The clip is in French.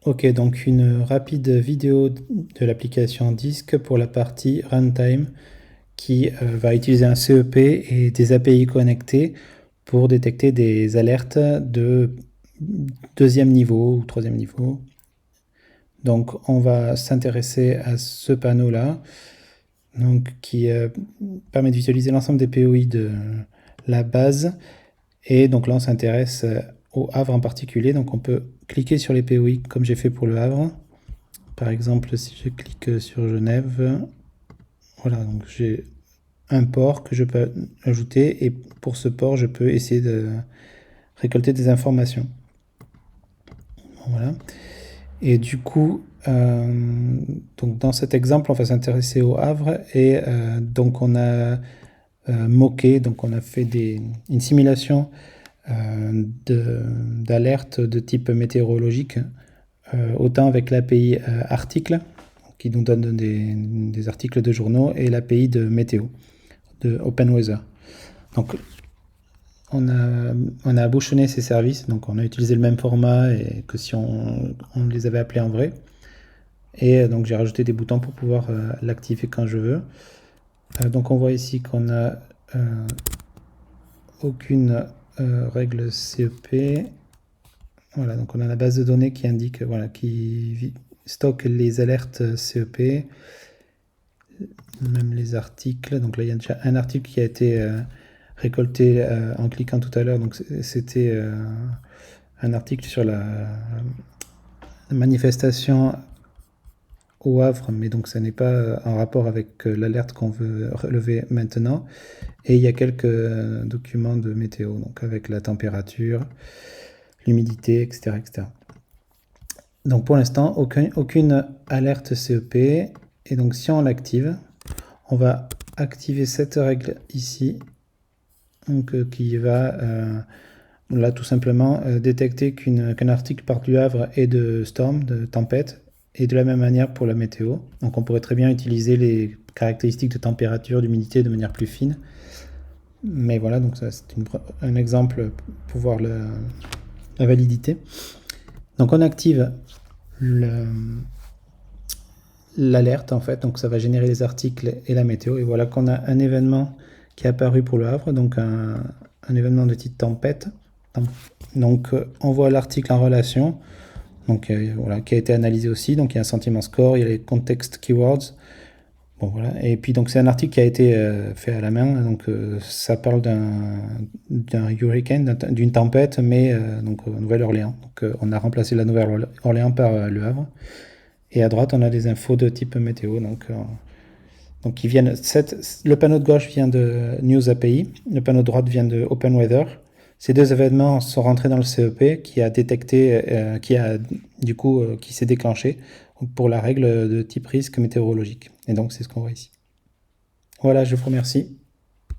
Ok, donc une rapide vidéo de l'application Disk pour la partie Runtime qui va utiliser un CEP et des API connectés pour détecter des alertes de deuxième niveau ou troisième niveau. Donc on va s'intéresser à ce panneau-là, donc qui permet de visualiser l'ensemble des POI de la base. Et donc là on s'intéresse au Havre en particulier, donc on peut cliquer sur les POI comme j'ai fait pour le Havre. Par exemple, si je clique sur Genève, voilà, donc j'ai un port que je peux ajouter et pour ce port, je peux essayer de récolter des informations. Voilà. Et du coup, donc dans cet exemple, on va s'intéresser au Havre et donc on a moqué, donc on a fait une simulation d'alerte de type météorologique, autant avec l'API article qui nous donne des articles de journaux et l'API de météo, de Open Weather. Donc on a bouchonné ces services, donc on a utilisé le même format que si on les avait appelés en vrai. Et donc j'ai rajouté des boutons pour pouvoir l'activer quand je veux. Donc on voit ici qu'on n'a aucune règle CEP. Voilà, donc on a la base de données qui indique, voilà, qui stocke les alertes CEP, même les articles. Donc là il y a déjà un article qui a été récolté en cliquant tout à l'heure. Donc c'était un article sur la manifestation au Havre, mais donc ça n'est pas en rapport avec l'alerte qu'on veut relever maintenant. Et il y a quelques documents de météo, donc avec la température, l'humidité, etc., etc. Donc pour l'instant, aucune alerte CEP. Et donc si on l'active, on va activer cette règle ici, donc, qui va là tout simplement détecter qu'un article part du Havre et de storm, de tempête, et de la même manière pour la météo. Donc on pourrait très bien utiliser les caractéristiques de température, d'humidité de manière plus fine. Mais voilà, donc ça c'est un exemple pour voir la validité. Donc on active l'alerte en fait, donc ça va générer les articles et la météo. Et voilà qu'on a un événement qui est apparu pour le Havre, donc un événement de type tempête. Donc on voit l'article en relation, donc voilà, qui a été analysé aussi. Donc il y a un sentiment score, il y a les context keywords. Bon voilà, et puis donc c'est un article qui a été fait à la main. Donc ça parle d'un hurricane, d'une tempête, mais donc Nouvelle-Orléans. Donc on a remplacé la Nouvelle-Orléans par le Havre. Et à droite, on a des infos de type météo. Donc qui viennent. Le panneau de gauche vient de News API, le panneau de droite vient de Open Weather. Ces deux événements sont rentrés dans le CEP qui a détecté, qui s'est déclenché pour la règle de type risque météorologique. Et donc c'est ce qu'on voit ici. Voilà, je vous remercie.